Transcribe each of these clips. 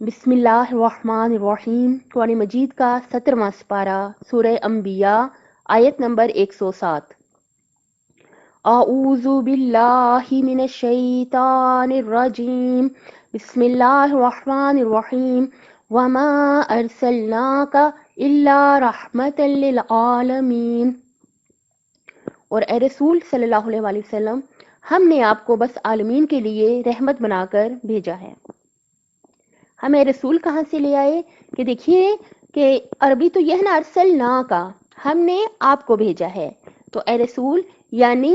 بسم اللہ الرحمن الرحیم۔ قرآن مجید کا 17واں سپارہ، سورہ انبیاء، آیت نمبر 107۔ اعوذ باللہ من الشیطان الرجیم، بسم اللہ الرحمن الرحیم۔ وما ارسلناک الا رحمت للعالمین۔ اور اے رسول صلی اللہ علیہ وآلہ وسلم، ہم نے آپ کو بس عالمین کے لیے رحمت بنا کر بھیجا ہے۔ ہمیں رسول کہاں سے لے آئے کہ دیکھیے کہ عربی تو یہ ہے نا، ارسلنا کا، ہم نے آپ کو بھیجا ہے، تو اے رسول یعنی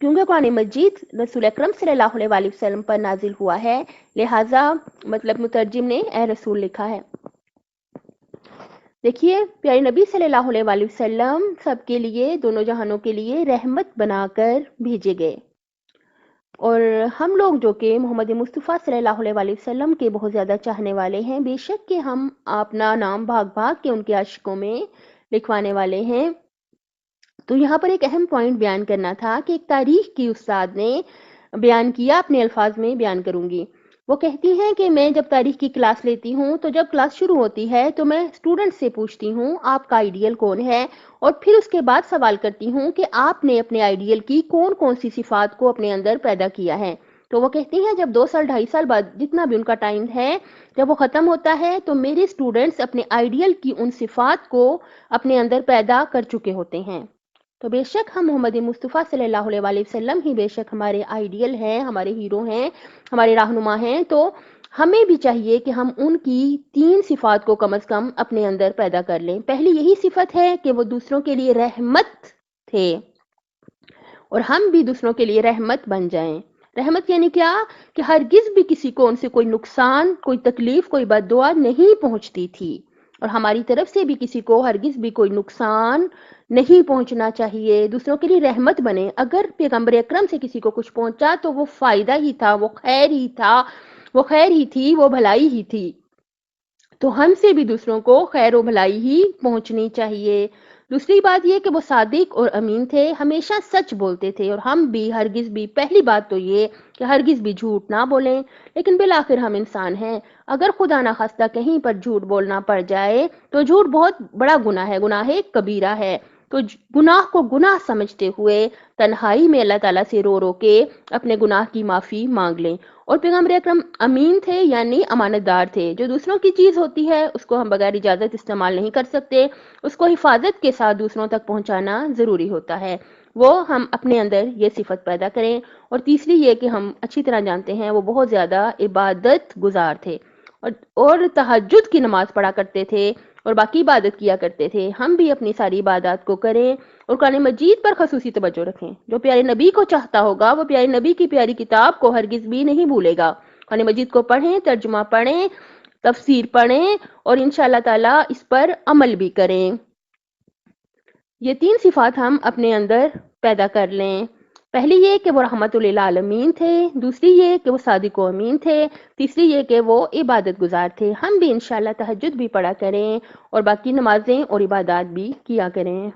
کیونکہ قرآن مجید رسول اکرم صلی اللہ علیہ وآلہ وسلم پر نازل ہوا ہے، لہٰذا مطلب مترجم نے اے رسول لکھا ہے۔ دیکھیے پیارے نبی صلی اللہ علیہ وآلہ وسلم سب کے لیے، دونوں جہانوں کے لیے رحمت بنا کر بھیجے گئے، اور ہم لوگ جو کہ محمد مصطفیٰ صلی اللہ علیہ وآلہ وسلم کے بہت زیادہ چاہنے والے ہیں، بے شک کہ ہم اپنا نام بھاگ بھاگ کے ان کے عاشقوں میں لکھوانے والے ہیں۔ تو یہاں پر ایک اہم پوائنٹ بیان کرنا تھا کہ ایک تاریخ کی استاد نے بیان کیا، اپنے الفاظ میں بیان کروں گی۔ وہ کہتی ہیں کہ میں جب تاریخ کی کلاس لیتی ہوں تو جب کلاس شروع ہوتی ہے تو میں اسٹوڈنٹ سے پوچھتی ہوں آپ کا آئیڈیل کون ہے، اور پھر اس کے بعد سوال کرتی ہوں کہ آپ نے اپنے آئیڈیل کی کون کون سی صفات کو اپنے اندر پیدا کیا ہے۔ تو وہ کہتی ہیں جب 2 سال 2.5 سال بعد جتنا بھی ان کا ٹائم ہے، جب وہ ختم ہوتا ہے تو میرے اسٹوڈنٹس اپنے آئیڈیل کی ان صفات کو اپنے اندر پیدا کر چکے ہوتے ہیں۔ تو بے شک ہم محمد مصطفیٰ صلی اللہ علیہ وآلہ وسلم ہی بے شک ہمارے آئیڈیل ہیں، ہمارے ہیرو ہیں، ہمارے رہنما ہیں، تو ہمیں بھی چاہیے کہ ہم ان کی 3 صفات کو کم از کم اپنے اندر پیدا کر لیں۔ پہلی یہی صفت ہے کہ وہ دوسروں کے لیے رحمت تھے، اور ہم بھی دوسروں کے لیے رحمت بن جائیں۔ رحمت یعنی کیا کہ ہرگز بھی کسی کو ان سے کوئی نقصان، کوئی تکلیف، کوئی بد دعا نہیں پہنچتی تھی، اور ہماری طرف سے بھی کسی کو ہرگز بھی کوئی نقصان نہیں پہنچنا چاہیے، دوسروں کے لیے رحمت بنے۔ اگر پیغمبر اکرم سے کسی کو کچھ پہنچا تو وہ فائدہ ہی تھا، وہ خیر ہی تھا، وہ خیر ہی تھی، وہ بھلائی ہی تھی، تو ہم سے بھی دوسروں کو خیر و بھلائی ہی پہنچنی چاہیے۔ دوسری بات یہ کہ وہ صادق اور امین تھے، ہمیشہ سچ بولتے تھے، اور ہم بھی ہرگز بھی، پہلی بات تو یہ کہ ہرگز بھی جھوٹ نہ بولیں، لیکن بالآخر ہم انسان ہیں، اگر خدا نخواستہ کہیں پر جھوٹ بولنا پڑ جائے تو جھوٹ بہت بڑا گناہ ہے، گناہ کبیرہ ہے، تو گناہ کو گناہ سمجھتے ہوئے تنہائی میں اللہ تعالیٰ سے رو رو کے اپنے گناہ کی معافی مانگ لیں۔ اور پیغمبر اکرم امین تھے یعنی امانت دار تھے، جو دوسروں کی چیز ہوتی ہے اس کو ہم بغیر اجازت استعمال نہیں کر سکتے، اس کو حفاظت کے ساتھ دوسروں تک پہنچانا ضروری ہوتا ہے، وہ ہم اپنے اندر یہ صفت پیدا کریں۔ اور تیسری یہ کہ ہم اچھی طرح جانتے ہیں وہ بہت زیادہ عبادت گزار تھے، اور تہجد کی نماز پڑھا کرتے تھے، اور باقی عبادت کیا کرتے تھے۔ ہم بھی اپنی ساری عبادات کو کریں، اور قرآن مجید پر خصوصی توجہ رکھیں۔ جو پیارے نبی کو چاہتا ہوگا وہ پیارے نبی کی پیاری کتاب کو ہرگز بھی نہیں بھولے گا۔ قرآن مجید کو پڑھیں، ترجمہ پڑھیں، تفسیر پڑھیں، اور انشاءاللہ تعالی اس پر عمل بھی کریں۔ یہ 3 صفات ہم اپنے اندر پیدا کر لیں۔ پہلی یہ کہ وہ رحمت للعالمین تھے، دوسری یہ کہ وہ صادق و امین تھے، تیسری یہ کہ وہ عبادت گزار تھے۔ ہم بھی انشاءاللہ تہجد بھی پڑھا کریں، اور باقی نمازیں اور عبادات بھی کیا کریں۔